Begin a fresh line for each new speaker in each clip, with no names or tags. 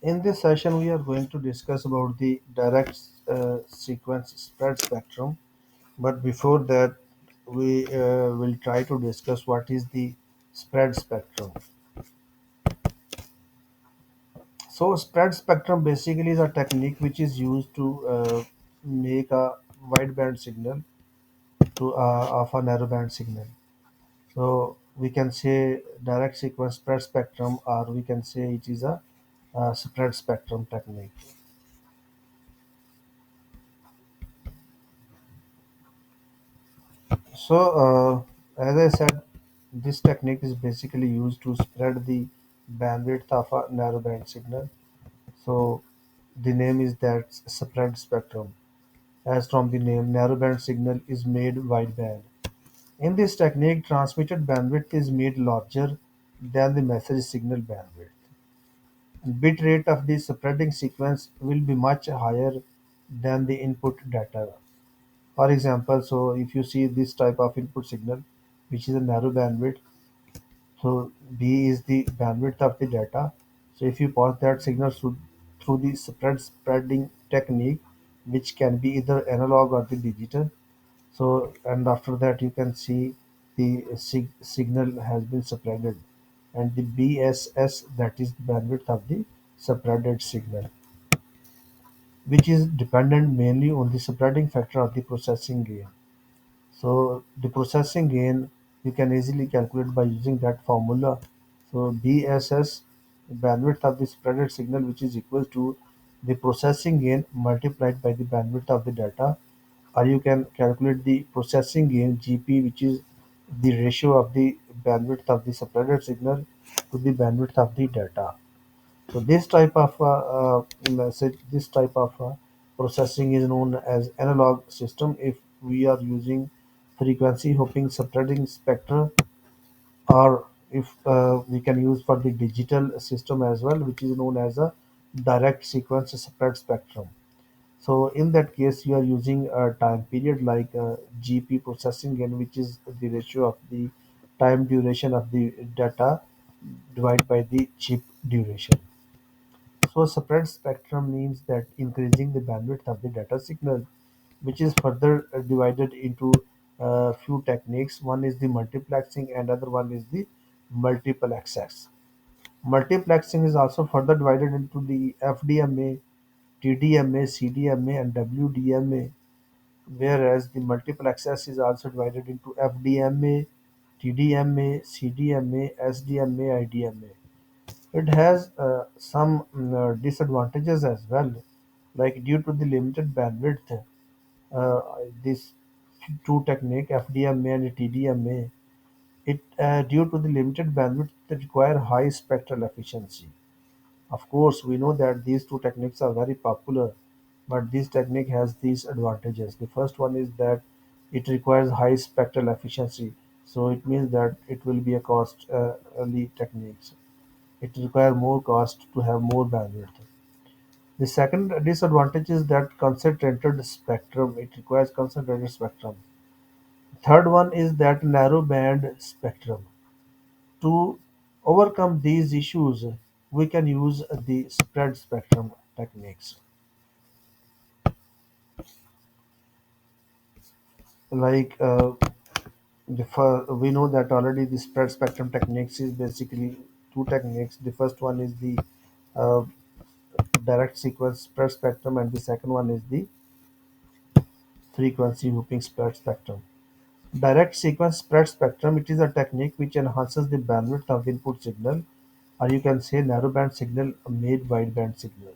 In this session, we are going to discuss about the direct sequence spread spectrum. But before that, we will try to discuss what is the spread spectrum. So, spread spectrum basically is a technique which is used to make a wideband signal to of a narrowband signal. So, we can say direct sequence spread spectrum, or we can say it is a spread spectrum technique. As I said, this technique is basically used to spread the bandwidth of a narrowband signal. So, the name is that spread spectrum. As from the name, narrowband signal is made wideband. In this technique, transmitted bandwidth is made larger than the message signal bandwidth. Bit rate of the spreading sequence will be much higher than the input data. For example, so if you see this type of input signal, which is a narrow bandwidth, so B is the bandwidth of the data. So if you pass that signal through the spreading technique, which can be either analog or the digital. So and after that you can see the signal has been spreaded, and the BSS, that is bandwidth of the spreaded signal, which is dependent mainly on the spreading factor of the processing gain. So the processing gain you can easily calculate by using that formula. So BSS, bandwidth of the spreaded signal, which is equal to the processing gain multiplied by the bandwidth of the data, or you can calculate the processing gain GP, which is the ratio of the bandwidth of the spreaded signal to the bandwidth of the data. So this type of processing is known as analog system. If we are using frequency hopping spreading spectra, or if we can use for the digital system as well, which is known as a direct sequence spread spectrum. So in that case, you are using a time period like GP processing gain, which is the ratio of the time duration of the data divided by the chip duration. So spread spectrum means that increasing the bandwidth of the data signal, which is further divided into few techniques. One is the multiplexing, and other one is the multiple access. Multiplexing is also further divided into the FDMA, TDMA, CDMA, and WDMA, whereas the multiple access is also divided into FDMA, TDMA, CDMA, SDMA, IDMA. It has some disadvantages as well, like due to the limited bandwidth. Uh, this two technique, FDMA and TDMA, it due to the limited bandwidth, they require high spectral efficiency. Of course, we know that these two techniques are very popular, but this technique has these advantages. The first one is that it requires high spectral efficiency, so it means that it will be a costly technique. It requires more cost to have more bandwidth. The second disadvantage is that concentrated spectrum. It requires concentrated spectrum. Third one is that narrow band spectrum. To overcome these issues, we can use the spread spectrum techniques. Like we know that already the spread spectrum techniques is basically two techniques. The first one is the uh, direct sequence spread spectrum, and the second one is the frequency looping spread spectrum. Direct sequence spread spectrum, it is a technique which enhances the bandwidth of the input signal, or you can say narrowband signal made wideband signal.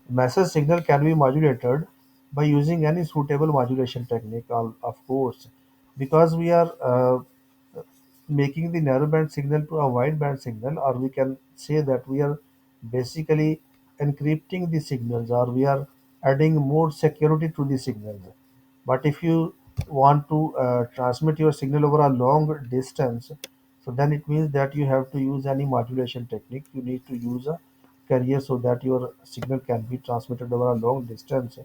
Message signal can be modulated by using any suitable modulation technique, of course, because we are making the narrowband signal to a wideband signal, or we can say that we are basically encrypting the signals, or we are adding more security to the signals. But if you want to transmit your signal over a long distance, so then it means that you have to use any modulation technique. You need to use a carrier so that your signal can be transmitted over a long distance.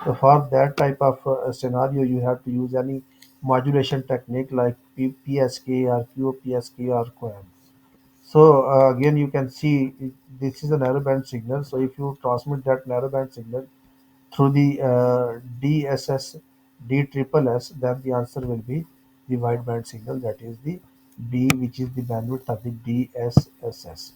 So for that type of scenario, you have to use any modulation technique like PSK or QPSK or QAM. So again, you can see this is a narrowband signal. So if you transmit that narrowband signal through the DSS, DSSS, then the answer will be the wideband signal. That is the B, which is the bandwidth of the DSSS.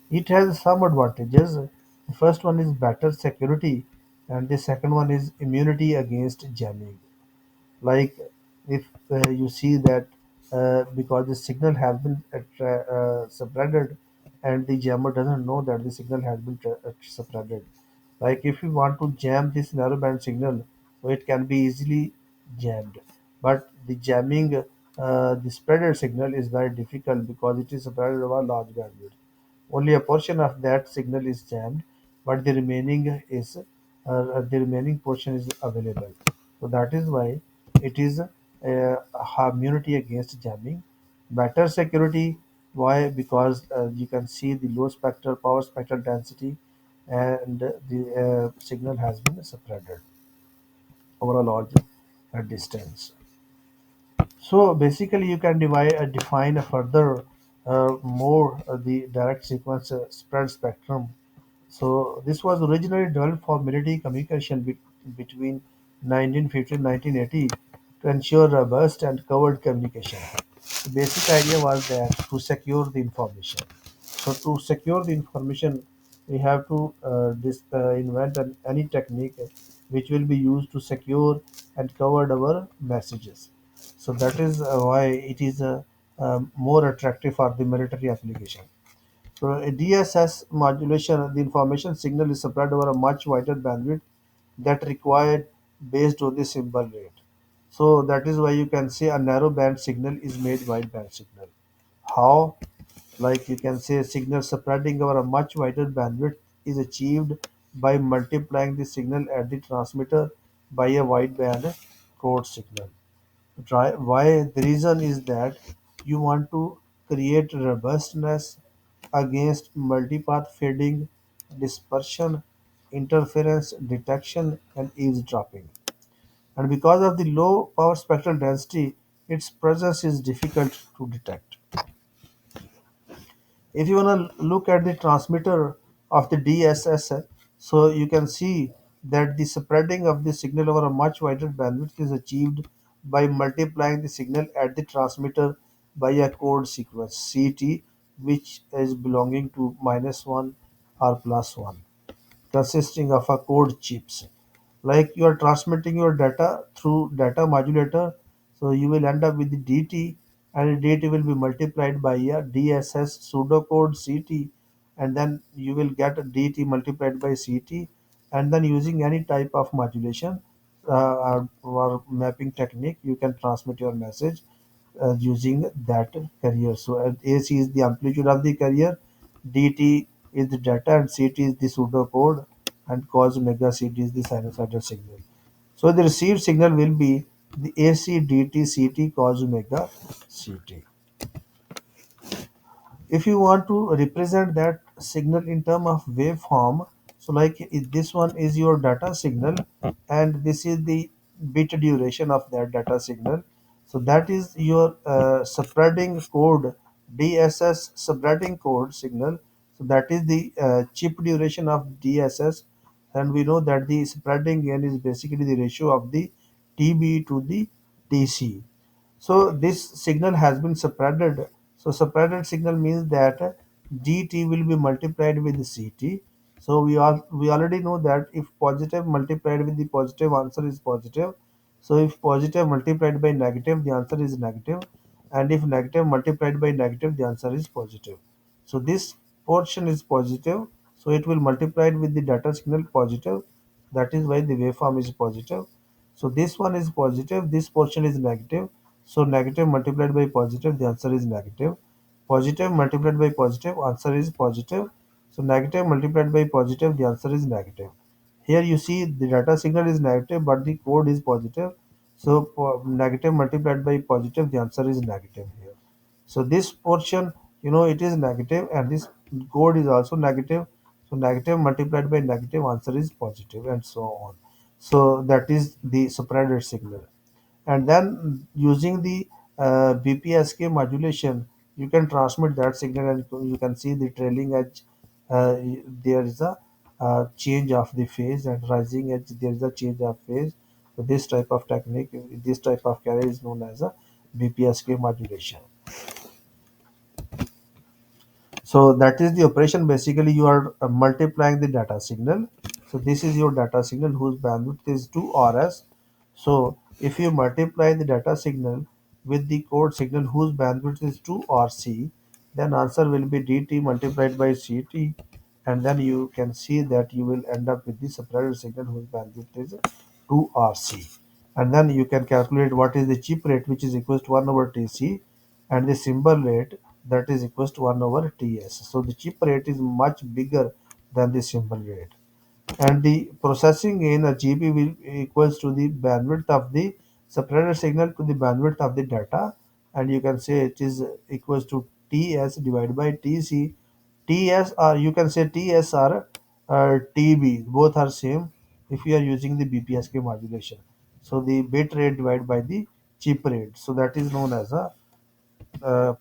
It has some advantages. The first one is better security, and the second one is immunity against jamming. Like if you see that because the signal has been spreaded and the jammer doesn't know that the signal has been spreaded. Like if you want to jam this narrowband signal, so it can be easily jammed. But the jamming the spreaded signal is very difficult because it is spread over large bandwidth. Only a portion of that signal is jammed, but the remaining portion is available. So that is why it is immunity against jamming. Better security. Why? Because you can see the low spectral power spectral density, and the signal has been spreaded over a large distance. So basically, you can define a further more the direct sequence spread spectrum. So this was originally developed for military communication between 1950 and 1980 to ensure robust and covered communication. The basic idea was that to secure the information. So to secure the information, we have to invent any technique which will be used to secure and cover our messages. So that is why it is more attractive for the military application. So a DSS modulation, the information signal is spread over a much wider bandwidth that required based on the symbol rate. So that is why you can say a narrow band signal is made wideband signal. How? Like you can say signal spreading over a much wider bandwidth is achieved by multiplying the signal at the transmitter by a wideband code signal. Why? The reason is that you want to create robustness against multipath fading, dispersion, interference detection, and eavesdropping. And because of the low power spectral density, its presence is difficult to detect. If you want to look at the transmitter of the DSSS, so you can see that the spreading of the signal over a much wider bandwidth is achieved by multiplying the signal at the transmitter by a code sequence CT, which is belonging to -1 or +1, consisting of a code chips. Like you are transmitting your data through data modulator, so you will end up with the DT, and DT will be multiplied by a DSS pseudocode CT, and then you will get a DT multiplied by CT, and then using any type of modulation or mapping technique, you can transmit your message using that carrier. So AC is the amplitude of the carrier, DT is the data, and CT is the pseudocode, and cos omega CT is the sinusoidal signal. So the received signal will be the AC DT CT cos omega CT. If you want to represent that signal in term of waveform, so like this one is your data signal, and this is the bit duration of that data signal. So that is your spreading code, DSS spreading code signal. So that is the chip duration of DSS, and we know that the spreading gain is basically the ratio of the TB to the TC. So this signal has been spreaded. So spreaded signal means that DT will be multiplied with CT. So we already know that if positive multiplied with the positive, answer is positive. So if positive multiplied by negative, the answer is negative, and if negative multiplied by negative, the answer is positive. So this portion is positive, so it will multiply with the data signal positive. That is why the waveform is positive. So this one is positive, this portion is negative. So negative multiplied by positive, the answer is negative. Positive multiplied by positive, answer is positive. So negative multiplied by positive, the answer is negative. Here you see the data signal is negative, but the code is positive. So negative multiplied by positive, the answer is negative here. So this portion, it is negative, and this code is also negative. So negative multiplied by negative, answer is positive, and so on. So that is the spreader signal. And then using the BPSK modulation, you can transmit that signal, and you can see the trailing edge there is a change of the phase, and rising edge there is a change of phase. So this type of technique, this type of carrier is known as a BPSK modulation. So that is the operation. Basically, you are multiplying the data signal. So this is your data signal whose bandwidth is 2 RS. So if you multiply the data signal with the code signal whose bandwidth is 2 RC, then answer will be DT multiplied by CT, and then you can see that you will end up with the separated signal whose bandwidth is 2 RC. And then you can calculate what is the chip rate, which is equals to 1 over TC, and the symbol rate, that is equals to 1 over TS. So the chip rate is much bigger than the symbol rate. And the processing in a GB will equals to the bandwidth of the separated signal to the bandwidth of the data, and you can say it is equals to TS divided by TC. TS, or you can say TS or TB, both are same if you are using the BPSK modulation. So the bit rate divided by the chip rate, so that is known as a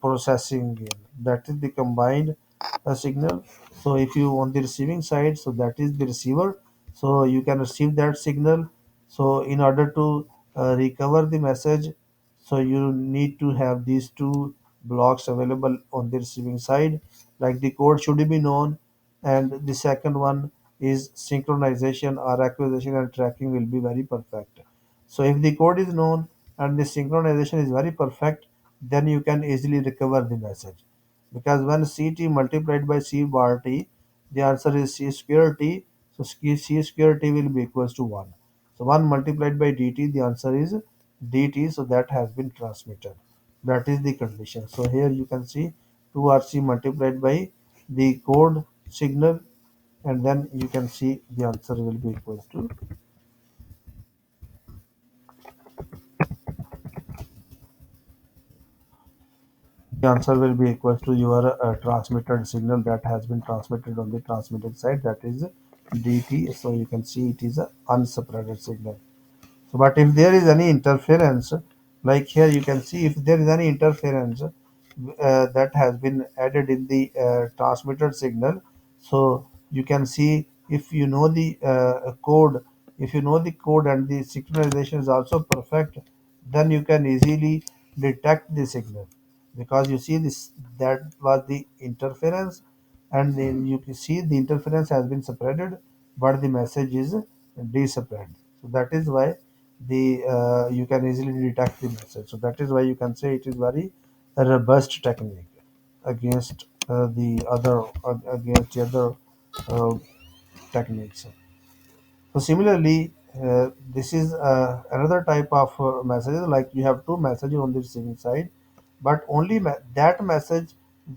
processing gain. That is the combined signal. So if you on the receiving side, so that is the receiver, so you can receive that signal. So in order to recover the message, so you need to have these two blocks available on the receiving side, like the code should be known, and the second one is synchronization or acquisition and tracking will be very perfect. So if the code is known and the synchronization is very perfect, then you can easily recover the message. Because when CT multiplied by C bar T, the answer is C square T. So C square T will be equals to 1. So 1 multiplied by dt, the answer is dt. So that has been transmitted. That is the condition. So here you can see 2RC multiplied by the code signal, and then you can see the answer will be equals to, the answer will be equal to your transmitted signal that has been transmitted on the transmitted side, that is dt. So you can see it is a unseparated signal. So but if there is any interference, like here you can see if there is any interference that has been added in the transmitted signal, so you can see if you know the code, if you know the code and the synchronization is also perfect, then you can easily detect the signal, because you see this, that was the interference, and then you can see the interference has been separated, but the message is deseparated. So that is why the you can easily detect the message. So that is why you can say it is very robust technique against against the other uh, techniques. So similarly, this is another type of message. Like you have two messages on the receiving side, but only that message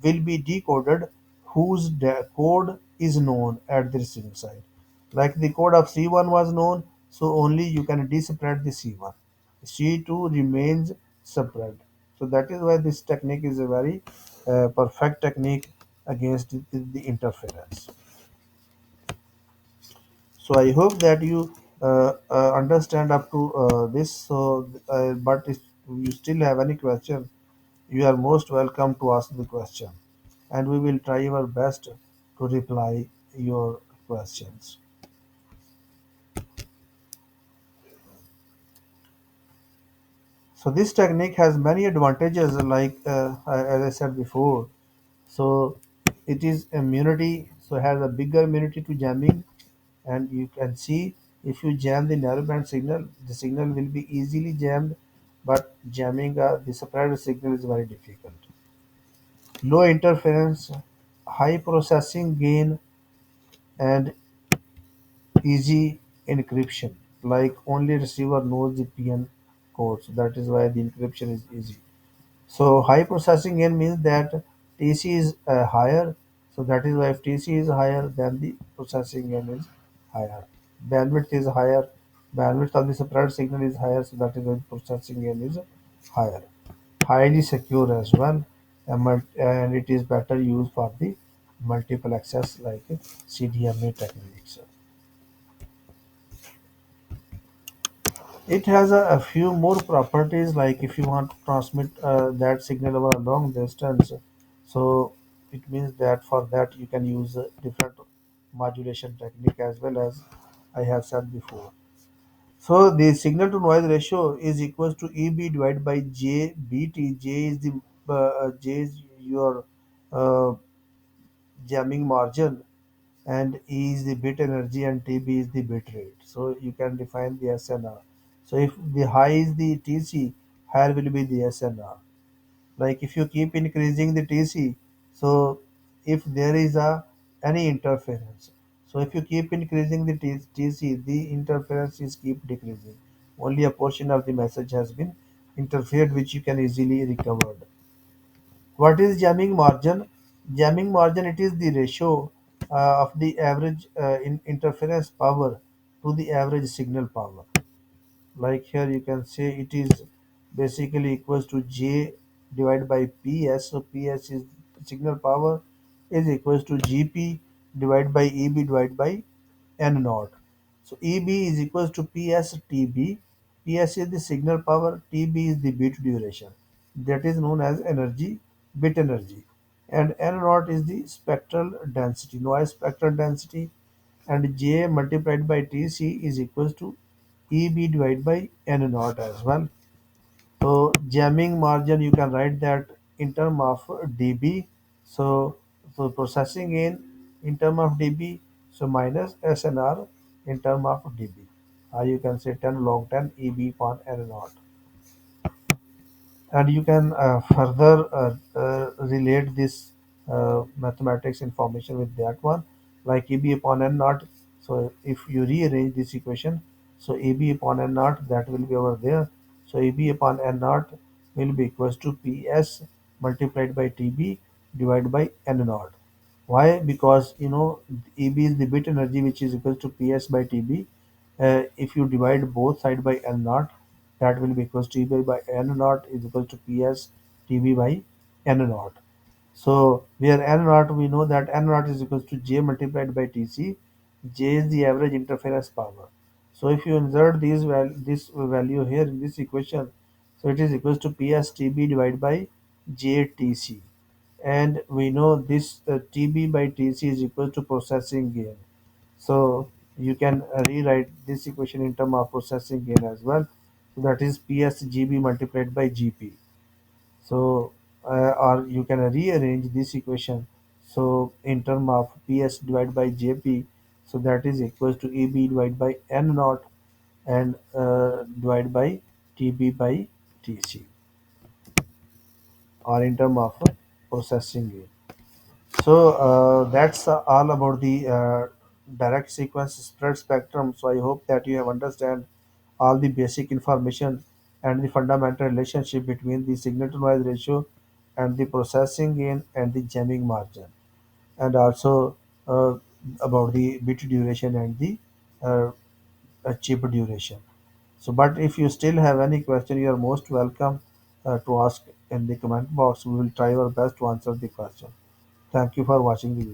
will be decoded whose code is known at the receiving side. Like the code of C1 was known, so only you can deseparate the C1. C2 remains separate. So that is why this technique is a very perfect technique against the interference. So I hope that you understand up to this. So but if you still have any question, you are most welcome to ask the question, and we will try our best to reply your questions. So this technique has many advantages, like as I said before. So it is immunity, so it has a bigger immunity to jamming. And you can see if you jam the narrowband signal, the signal will be easily jammed, but jamming the separated signal is very difficult. Low interference, high processing gain, and easy encryption. Like only receiver knows the PN code, so that is why the encryption is easy. So high processing gain means that TC is higher. So that is why if TC is higher, then the processing gain is higher. Bandwidth is higher. Bandwidth of the separated signal is higher. So that is why the processing gain is higher. Highly secure as well, and it is better used for the multiple access like CDMA techniques. It has a few more properties, like if you want to transmit that signal over a long distance. So it means that for that you can use different modulation technique as well as I have said before. So the signal to noise ratio is equals to EB divided by JBT. J is your uh, jamming margin, and E is the bit energy, and TB is the bit rate. So you can define the SNR. So if the high is the TC, higher will be the SNR. Like if you keep increasing the TC, so if there is a any interference, so if you keep increasing the TC, the interference is keep decreasing. Only a portion of the message has been interfered, which you can easily recover. What is jamming margin? Jamming margin, it is the ratio of the average interference power to the average signal power. Like here you can say it is basically equals to J divided by PS. So PS is signal power is equals to GP divided by EB divided by N naught. So EB is equals to PS TB. PS is the signal power, TB is the bit duration. That is known as energy, bit energy. And N naught is the spectral density, noise spectral density, and J multiplied by TC is equals to EB divided by N naught as well. So jamming margin you can write that in term of dB. So processing in term of dB. So minus SNR in term of dB. You can say 10 log 10 EB upon N naught. And you can further relate this mathematics information with that one, like EB upon N naught. So if you rearrange this equation, so EB upon N naught, that will be over there. So EB upon N naught will be equals to PS multiplied by TB divided by N naught. Why? Because EB is the bit energy, which is equal to PS by TB. If you divide both side by N naught, that will be equals to EB by N naught is equal to PS TB by N naught. So where N naught, we know that N naught is equals to J multiplied by TC. J is the average interference power. So if you insert this value here in this equation, so it is equals to PS TB divided by JTC. And we know this TB by TC is equal to processing gain. So you can rewrite this equation in terms of processing gain as well. So that is PSGB multiplied by GP. So or you can rearrange this equation. So in terms of PS divided by JP, so that is equals to EB divided by N naught, and divided by TB by TC, or in terms of processing gain. So that's all about the direct sequence spread spectrum. So I hope that you have understand all the basic information and the fundamental relationship between the signal to noise ratio and the processing gain and the jamming margin, and also uh, about the bit duration and the uh, chip duration. So, but if you still have any question, you are most welcome to ask in the comment box. We will try our best to answer the question. Thank you for watching the video.